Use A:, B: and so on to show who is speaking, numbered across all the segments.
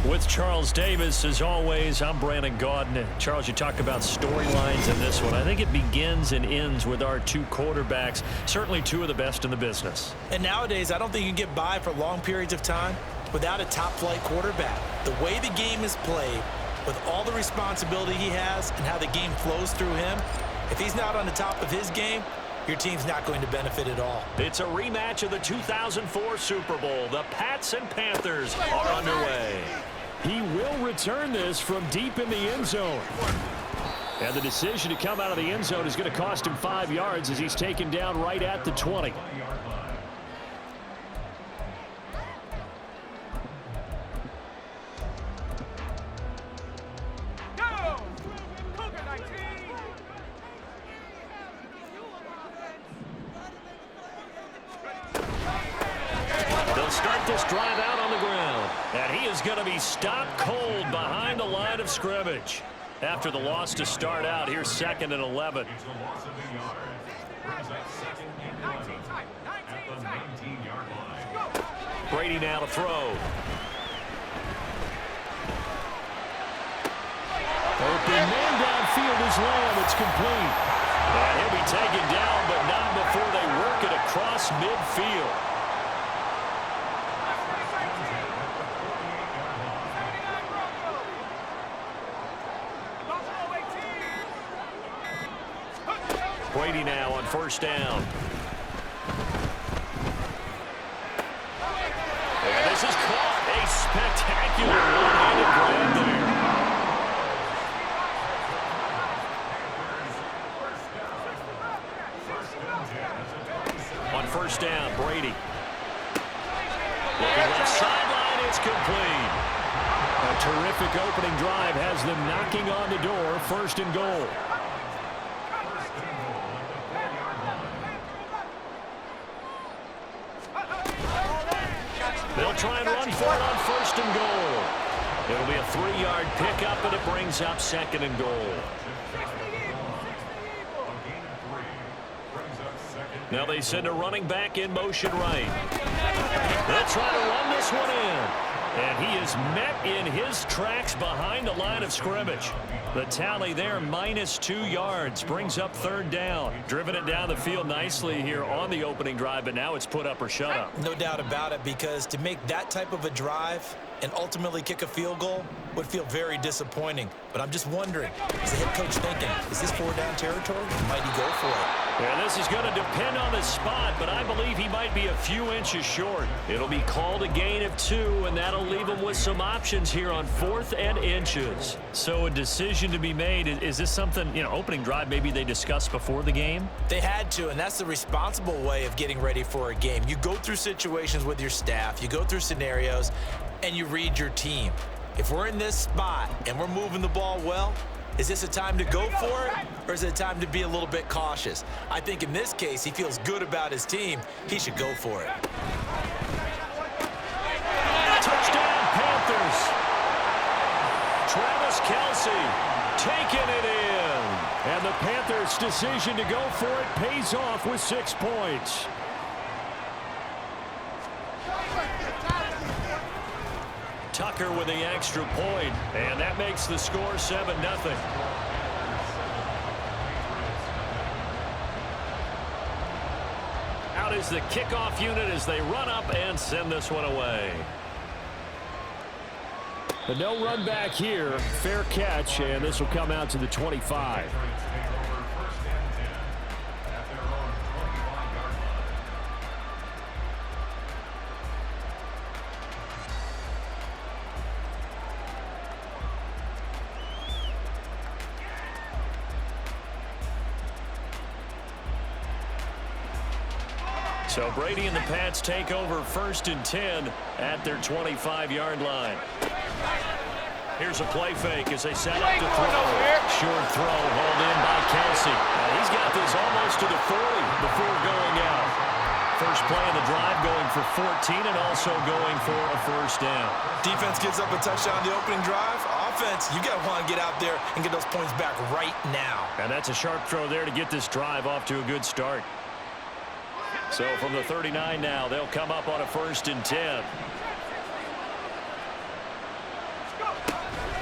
A: With Charles Davis, as always, I'm Brandon Gaudin. Charles, you talk about storylines in this one. I think it begins and ends with our two quarterbacks, certainly two of the best in the business.
B: And nowadays, I don't think you can get by for long periods of time without a top-flight quarterback. The way the game is played, with all the responsibility he has and how the game flows through him, if he's not on the top of his game, your team's not going to benefit at all.
A: It's a rematch of the 2004 Super Bowl. The Pats and Panthers are underway. He will return this from deep in the end zone. And the decision to come out of the end zone is going to cost him 5 yards as he's taken down right at the 20. This drive out on the ground, and he is going to be stopped cold behind the line of scrimmage. After the loss to start out, here's 2nd and 11. Brady now to throw. Open man downfield is Lamb. It's complete. And he'll be taken down, but not before they work it across midfield. Brady now on 1st down. And this is caught. A spectacular one-handed grab there. On 1st down, Brady. Looking left sideline, it's complete. A terrific opening drive has them knocking on the door. 1st and goal. They'll try and run for it on 1st and goal. It'll be a 3-yard pickup, and it brings up 2nd and goal. Now they send a running back in motion right. They'll try to run this one in. And he is met in his tracks behind the line of scrimmage. The tally there, -2 yards, brings up 3rd down. Driven it down the field nicely here on the opening drive, but now it's put up or shut up.
B: No doubt about it, because to make that type of a drive and ultimately kick a field goal would feel very disappointing. But I'm just wondering, is the head coach thinking, is this 4-down territory? Might he go for it?
A: Yeah, this is going to depend on the spot, but I believe he might be a few inches short. It'll be called a gain of 2, and that'll leave him with some options here on 4th and inches. So a decision to be made. Is this something, opening drive maybe they discussed before the game?
B: They had to, and that's the responsible way of getting ready for a game. You go through situations with your staff, you go through scenarios, and you read your team. If we're in this spot and we're moving the ball well, is this a time to go for it, or is it a time to be a little bit cautious? I think in this case, he feels good about his team. He should go for it.
A: Touchdown, Panthers. Travis Kelce taking it in. And the Panthers' decision to go for it pays off with 6 points. Tucker with the extra point, and that makes the score 7-0. Out is the kickoff unit as they run up and send this one away. But no run back here. Fair catch, and this will come out to the 25. So Brady and the Pats take over 1st and 10 at their 25-yard line. Here's a play fake as they set up to throw. Short throw hauled in by Kelce. He's got this almost to the 40 before going out. First play of the drive going for 14 and also going for a 1st down.
B: Defense gives up a touchdown on the opening drive. Offense, you got to want to get out there and get those points back right now.
A: And that's a sharp throw there to get this drive off to a good start. So from the 39 now, they'll come up on a 1st and 10.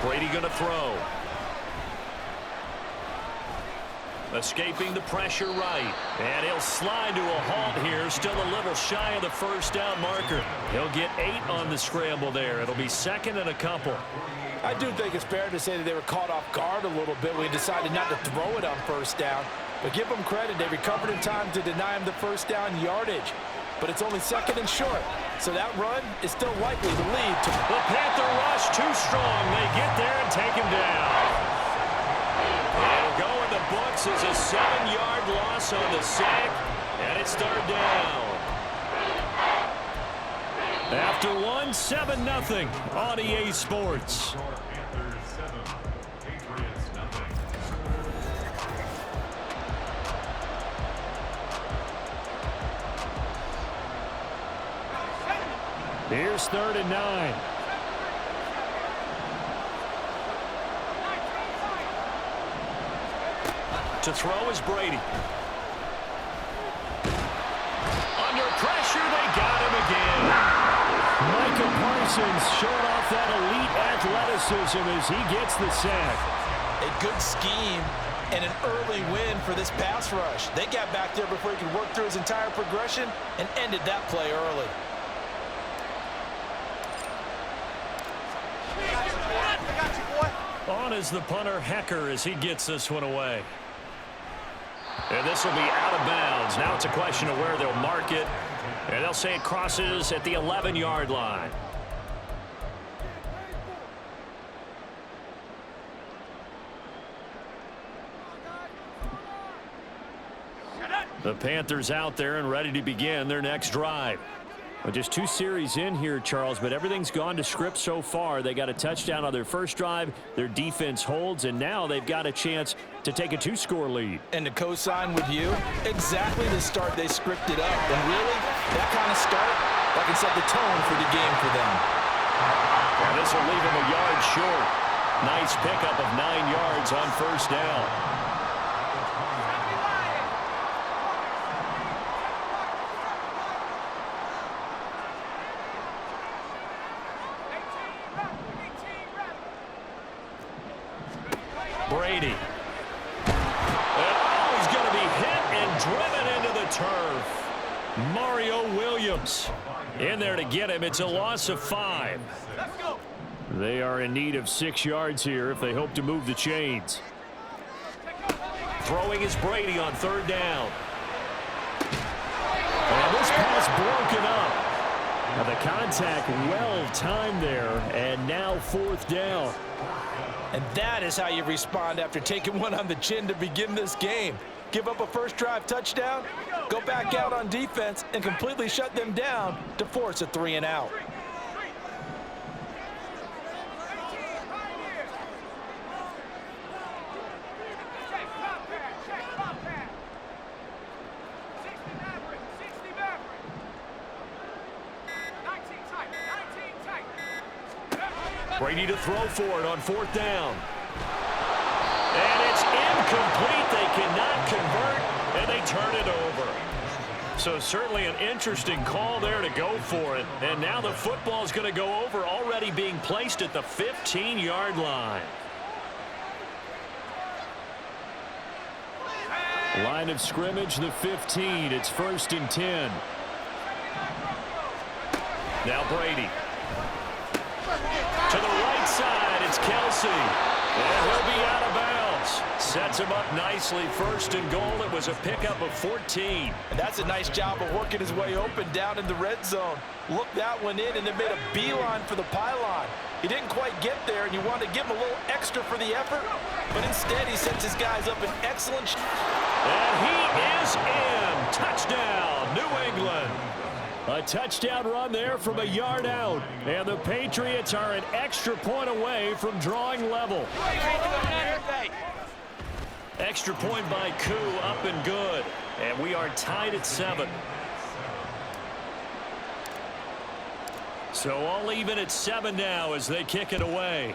A: Brady going to throw. Escaping the pressure right. And he'll slide to a halt here. Still a little shy of the first down marker. He'll get 8 on the scramble there. It'll be second and a couple.
B: I do think it's fair to say that they were caught off guard a little bit when he decided not to throw it on first down. But give them credit. They recovered in time to deny him the first down yardage. But it's only second and short. So that run is still likely to lead to...
A: The Panther rush too strong. They get there and take him down. It'll go in the books as a 7-yard loss on the sack. And it's third down. After 7-0 on EA Sports. Here's 3rd and 9. To throw is Brady. Under pressure, they got him again. Micah Parsons showing off that elite athleticism as he gets the sack.
B: A good scheme and an early win for this pass rush. They got back there before he could work through his entire progression and ended that play early.
A: On is the punter, Hecker, as he gets this one away. And this will be out of bounds. Now it's a question of where they'll mark it. And they'll say it crosses at the 11-yard line. The Panthers out there and ready to begin their next drive. Well, just 2 series in here, Charles, but everything's gone to script so far. They got a touchdown on their first drive. Their defense holds, and now they've got a chance to take a 2-score lead.
B: And to co-sign with you, exactly the start they scripted up. And really, that kind of start, that can set the tone for the game for them.
A: Well, this will leave them a yard short. Nice pickup of 9 yards on first down. Brady. And he's going to be hit and driven into the turf. Mario Williams in there to get him. It's a loss of 5. They are in need of 6 yards here if they hope to move the chains. Throwing is Brady on 3rd down. And this pass broken up. Now the contact well timed there, and now 4th down.
B: And that is how you respond after taking one on the chin to begin this game. Give up a first drive touchdown, go back out on defense, and completely shut them down to force a 3-and-out.
A: Brady to throw for it on 4th down. And it's incomplete. They cannot convert, and they turn it over. So certainly an interesting call there to go for it. And now the football is going to go over, already being placed at the 15-yard line. Line of scrimmage, the 15. It's 1st and 10. Now Brady. To the right side, it's Kelsey. And he'll be out of bounds. Sets him up nicely. 1st and goal. It was a pickup of 14.
B: And that's a nice job of working his way open down in the red zone. Looked that one in and then made a beeline for the pylon. He didn't quite get there, and you wanted to give him a little extra for the effort. But instead, he sets his guys up in excellent...
A: And he is in. Touchdown, New England. A touchdown run there from a yard out. And the Patriots are an extra point away from drawing level. Extra point by Koo, up and good. And we are tied at 7. So all even at 7 now as they kick it away.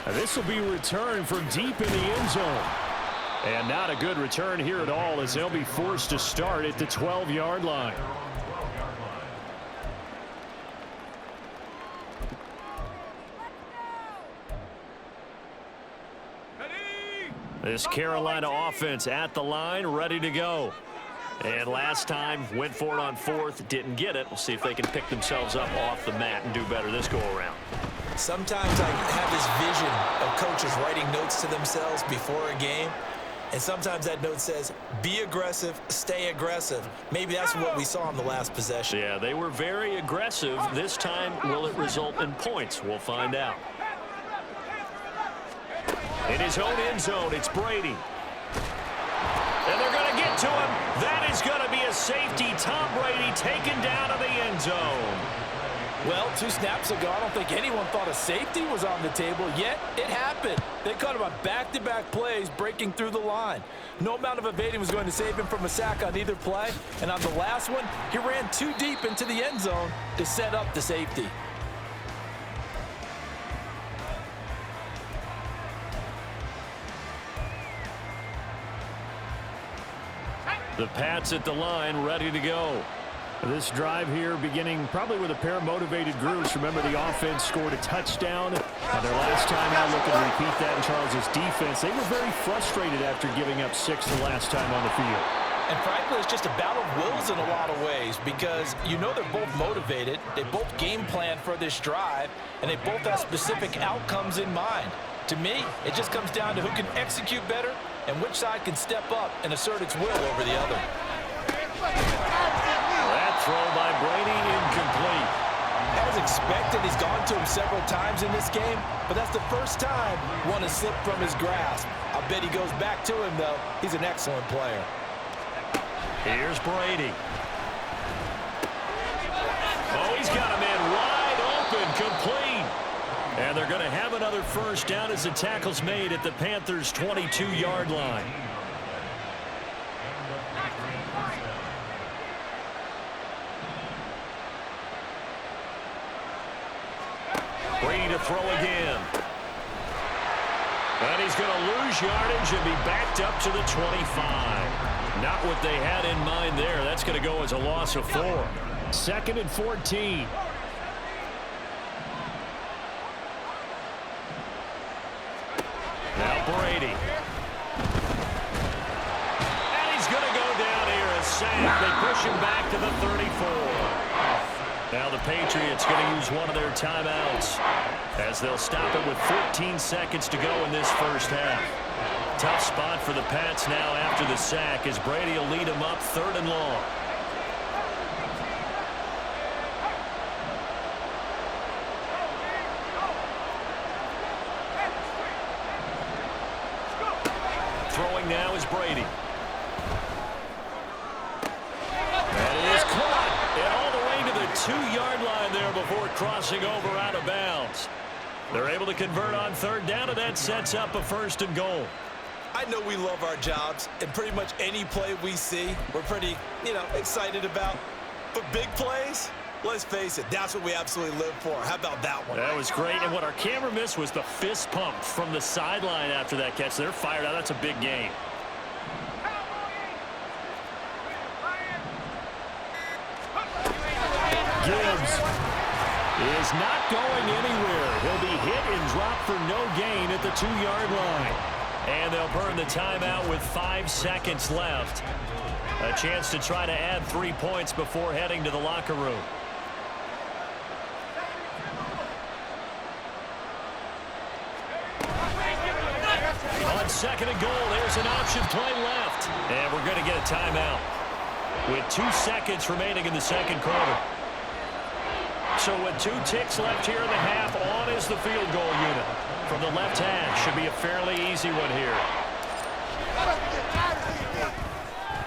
A: And this will be returned from deep in the end zone. And not a good return here at all as they'll be forced to start at the 12-yard line. This Carolina offense at the line, ready to go. And last time, went for it on fourth, didn't get it. We'll see if they can pick themselves up off the mat and do better this go-around.
B: Sometimes I have this vision of coaches writing notes to themselves before a game. And sometimes that note says, be aggressive, stay aggressive. Maybe that's what we saw in the last possession.
A: Yeah, they were very aggressive. This time, will it result in points? We'll find out. In his own end zone, it's Brady. And they're going to get to him. That is going to be a safety. Tom Brady taken down in the end zone.
C: Well, 2 snaps ago, I don't think anyone thought a safety was on the table, yet it happened. They caught him on back-to-back plays breaking through the line. No amount of evading was going to save him from a sack on either play, and on the last one, he ran too deep into the end zone to set up the safety.
A: The Pats at the line, ready to go.
D: This drive here beginning probably with a pair of motivated groups. Remember, the offense scored a touchdown. Their last time out, looking to repeat that in Charles' defense. They were very frustrated after giving up 6 the last time on the field.
C: And frankly, it's just a battle of wills in a lot of ways because you know they're both motivated. They both game plan for this drive, and they both have specific outcomes in mind. To me, it just comes down to who can execute better and which side can step up and assert its will over the other.
A: That throw by Brady incomplete.
C: As expected, he's gone to him several times in this game, but that's the first time one has slipped from his grasp. I bet he goes back to him, though. He's an excellent player.
A: Here's Brady. Oh, he's got him in wide open, complete. And they're going to have another first down as the tackle's made at the Panthers' 22-yard line. Brady to throw again. And he's going to lose yardage and be backed up to the 25. Not what they had in mind there. That's going to go as a loss of 4.
D: 2nd and 14.
A: Now Brady. And he's going to go down here, a sack. They push him back to the 34. Now the Patriots going to use one of their timeouts as they'll stop it with 14 seconds to go in this first half. Tough spot for the Pats now after the sack as Brady will lead them up 3rd and long. Throwing now is Brady. And it is caught. And all the way to the 2-yard line there before crossing over out of bounds. They're able to convert on 3rd down, and that sets up a 1st and goal.
B: I know we love our jobs, and pretty much any play we see, we're pretty, excited about. But big plays, let's face it, that's what we absolutely live for. How about that one?
A: That was great, and what our camera missed was the fist pump from the sideline after that catch. They're fired out. That's a big game.
D: Gibbs is not going anywhere. He'll be hit and dropped for no gain at the 2-yard line.
A: And they'll burn the timeout with 5 seconds left. A chance to try to add 3 points before heading to the locker room. On 2nd and goal, there's an option play left. And we're going to get a timeout with 2 seconds remaining in the 2nd quarter. So with 2 ticks left here in the half, on is the field goal unit. From the left hash, should be a fairly easy one here.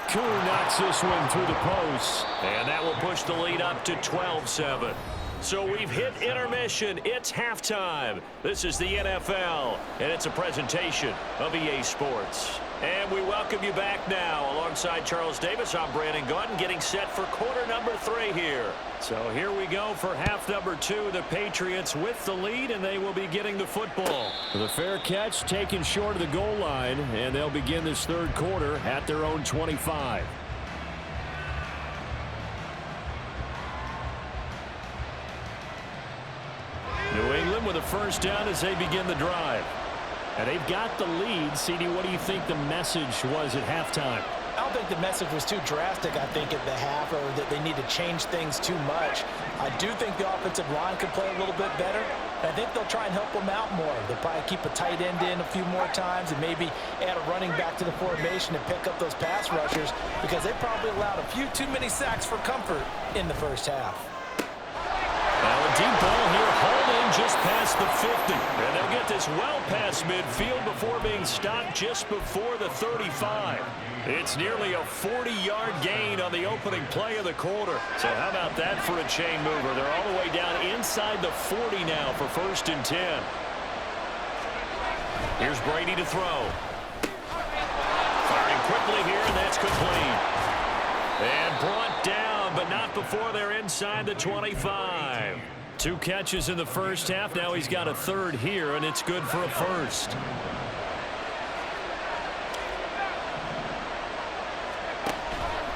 D: Kuhn knocks this one through the post.
A: And that will push the lead up to 12-7. So we've hit intermission. It's halftime. This is the NFL, and it's a presentation of EA Sports. And we welcome you back now. Alongside Charles Davis, I'm Brandon Gaudin, getting set for quarter number 3 here. So here we go for half number 2. The Patriots with the lead, and they will be getting the football.
D: The fair catch taken short of the goal line, and they'll begin this 3rd quarter at their own 25.
A: New England with a first down as they begin the drive.
D: And they've got the lead. CD, what do you think the message was at halftime?
C: I don't think the message was too drastic, I think, at the half, or that they need to change things too much. I do think the offensive line could play a little bit better. I think they'll try and help them out more. They'll probably keep a tight end in a few more times and maybe add a running back to the formation to pick up those pass rushers, because they probably allowed a few too many sacks for comfort in the first half.
A: Now a deep ball here, holding just past the 50. And they'll get this well past midfield before being stopped just before the 35. It's nearly a 40-yard gain on the opening play of the quarter. So how about that for a chain mover? They're all the way down inside the 40 now for 1st and 10. Here's Brady to throw. Firing quickly here, and that's complete. And brought down, but not before they're inside the 25. 2 catches in the first half. Now he's got a 3rd here, and it's good for a 1st.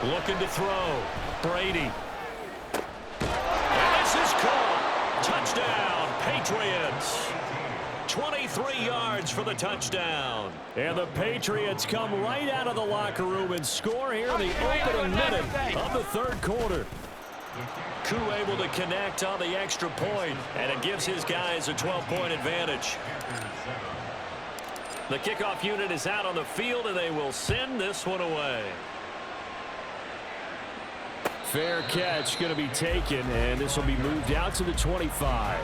A: Looking to throw. Brady. And this is caught. Touchdown, Patriots. 23 yards for the touchdown. And the Patriots come right out of the locker room and score here in the opening minute of the 3rd quarter. Koo able to connect on the extra point, and it gives his guys a 12-point advantage. The kickoff unit is out on the field, and they will send this one away.
D: Fair catch going to be taken, and this will be moved out to the 25.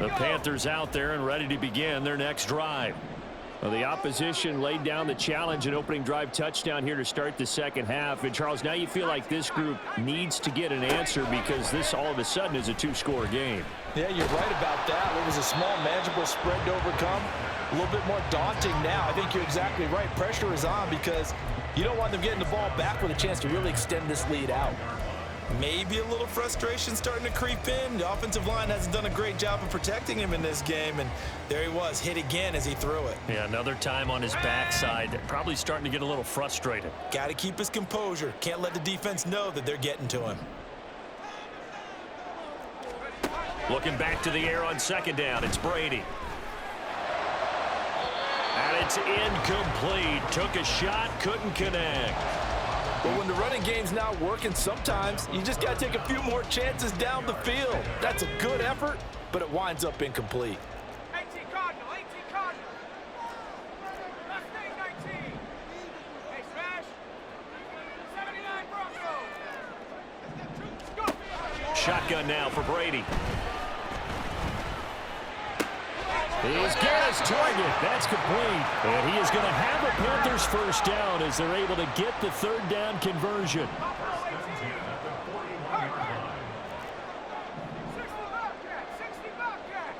D: The Panthers out there and ready to begin their next drive. Well, the opposition laid down the challenge and opening drive touchdown here to start the second half. And, Charles, now you feel like this group needs to get an answer because this all of a sudden is a 2-score game.
C: Yeah, you're right about that. It was a small, manageable spread to overcome. A little bit more daunting now. I think you're exactly right. Pressure is on because you don't want them getting the ball back with a chance to really extend this lead out.
B: Maybe a little frustration starting to creep in. The offensive line hasn't done a great job of protecting him in this game, and there he was, hit again as he threw it.
A: Yeah, another time on his backside. Probably starting to get a little frustrated.
B: Got to keep his composure. Can't let the defense know that they're getting to him.
A: Looking back to the air on 2nd down. It's Brady. And it's incomplete. Took a shot, couldn't connect.
C: But when the running game's not working, sometimes you just got to take a few more chances down the field. That's a good effort, but it winds up incomplete.
E: 18 Cardinal, 18 Cardinal. Last thing, 19. Hey, Smash. 79 Broncos. Go.
A: Shotgun now for Brady. He's got his target. That's complete. And he is going to have a Panthers 1st down as they're able to get the 3rd down conversion.
E: 60 Bobcat, 60 Bobcat.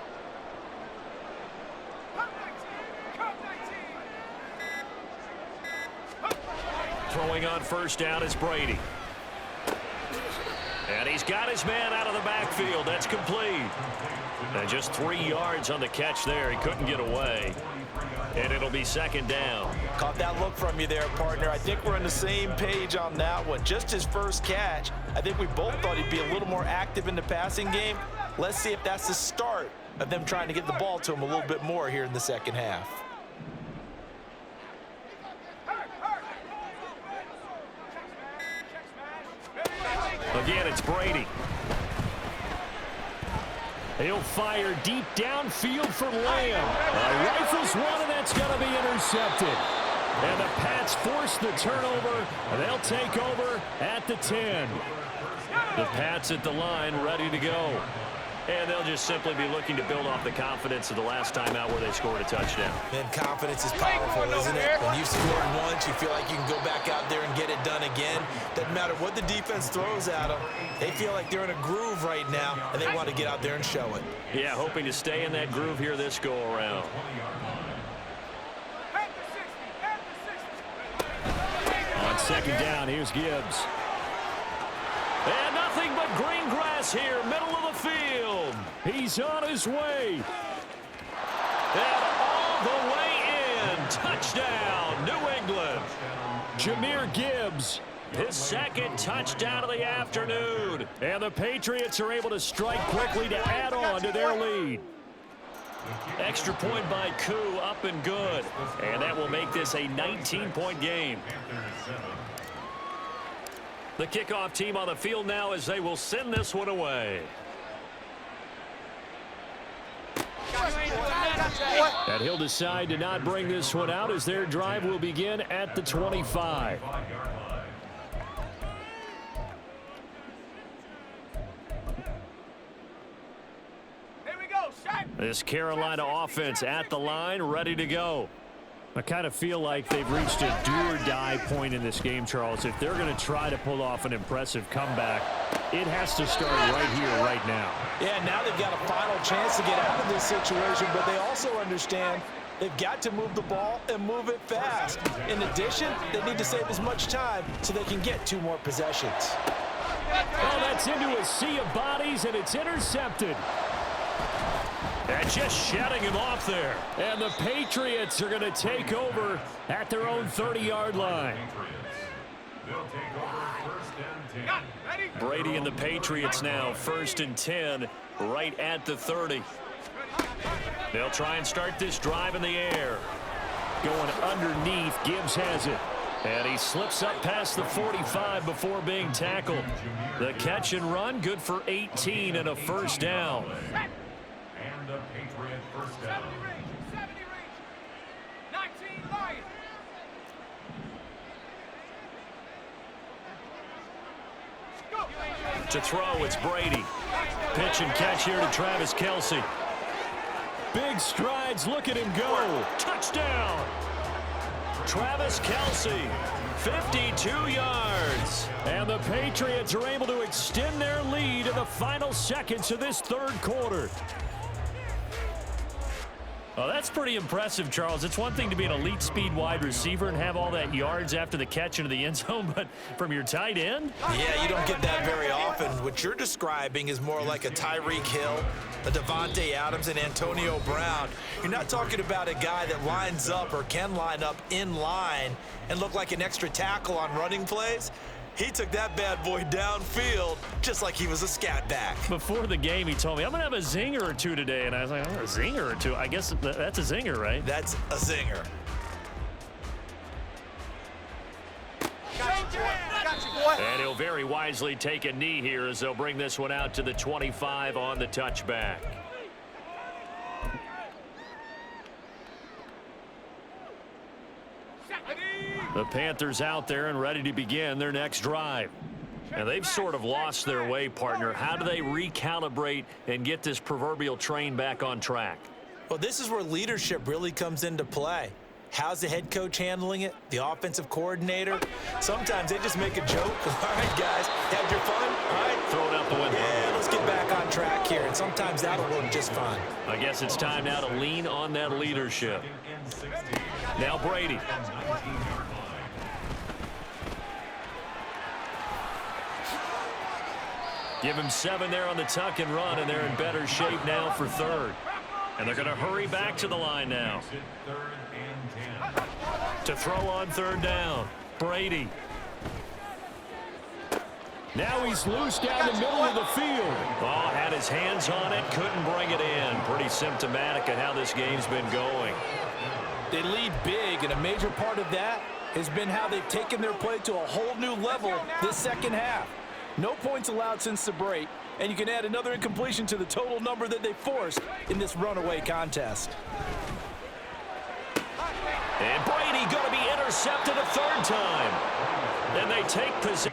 E: Cut 19, cut 19.
A: Throwing on 1st down is Brady. And he's got his man out of the backfield. That's complete. And just 3 yards on the catch there. He couldn't get away. And it'll be 2nd down.
C: Caught that look from you there, partner. I think we're on the same page on that one. Just his first catch. I think we both thought he'd be a little more active in the passing game. Let's see if that's the start of them trying to get the ball to him a little bit more here in the second half.
A: Again, it's Brady. He'll fire deep downfield for Lamb. Rifles one, and that's going to be intercepted. And the Pats force the turnover. They'll take over at the 10. The Pats at the line, ready to go. And they'll just simply be looking to build off the confidence of the last time out where they scored a touchdown.
B: Man, confidence is powerful, isn't it? When you've scored once, you feel like you can go back out there and get it done again. Doesn't matter what the defense throws at them. They feel like they're in a groove right now, and they want to get out there and show it.
A: Yeah, hoping to stay in that groove here this go-around. On 2nd down, here's Gibbs. And nothing but green grass here, middle of the field. He's on his way. And all the way in. Touchdown, New England. Jahmyr Gibbs His second touchdown of the afternoon.
D: And the Patriots are able to strike quickly to add on to their lead.
A: Extra point by Koo, up and good. And that will make this a 19-point game. The kickoff team on the field now as they will send this one away.
D: And he'll decide to not bring this one out as their drive will begin at the 25.
E: Here we go, shot.
A: This Carolina offense at the line, ready to go.
D: I kind of feel like they've reached a do-or-die point in this game, Charles. If they're going to try to pull off an impressive comeback, it has to start right here, right now.
C: Yeah, now they've got a final chance to get out of this situation, but they also understand they've got to move the ball and move it fast. In addition, they need to save as much time so they can get 2 more possessions.
D: Oh, that's into a sea of bodies, and it's intercepted.
A: And just shutting him off there.
D: And the Patriots are going to take over at their own 30-yard line.
A: Brady and the Patriots now, 1st and 10, right at the 30. They'll try and start this drive in the air.
D: Going underneath, Gibbs has it.
A: And he slips up past the 45 before being tackled. The catch and run, good for 18 and a first down.
E: And a Patriot first down. 70 range. 19 Lions.
A: To throw, it's Brady. Pitch and catch here to Travis Kelce.
D: Big strides. Look at him go.
A: Touchdown! Travis Kelce, 52 yards.
D: And the Patriots are able to extend their lead in the final seconds of this 3rd quarter.
A: Oh, that's pretty impressive, Charles. It's one thing to be an elite speed wide receiver and have all that yards after the catch into the end zone, but from your tight end?
B: Yeah, you don't get that very often. What you're describing is more like a Tyreek Hill, a Devontae Adams, and Antonio Brown. You're not talking about a guy that lines up or can line up in line and look like an extra tackle on running plays. He took that bad boy downfield just like he was a scat back.
A: Before the game, he told me, I'm going to have a zinger or two today. And I was like, oh, a zinger or two? I guess that's a zinger, right?
B: That's a zinger.
A: And he'll very wisely take a knee here as they'll bring this one out to the 25 on the touchback. The Panthers out there and ready to begin their next drive. And they've sort of lost their way, partner. How do they recalibrate and get this proverbial train back on track?
B: Well, this is where leadership really comes into play. How's the head coach handling it? The offensive coordinator? Sometimes they just make a joke. All right, guys, had your fun? All right.
A: Throw it out the window.
B: Yeah, let's get back on track here. And sometimes that'll work just fine.
A: I guess it's time now to lean on that leadership. Now Brady. Give him 7 there on the tuck and run, and they're in better shape now for 3rd. And they're going to hurry back to the line now. To throw on 3rd down, Brady.
D: Now he's loose down the middle of the field.
A: Oh, had his hands on it, couldn't bring it in. Pretty symptomatic of how this game's been going.
C: They lead big, and a major part of that has been how they've taken their play to a whole new level this second half. No points allowed since the break, and you can add another incompletion to the total number that they forced in this runaway contest.
A: And Brady going to be intercepted a 3rd time. And they take possession.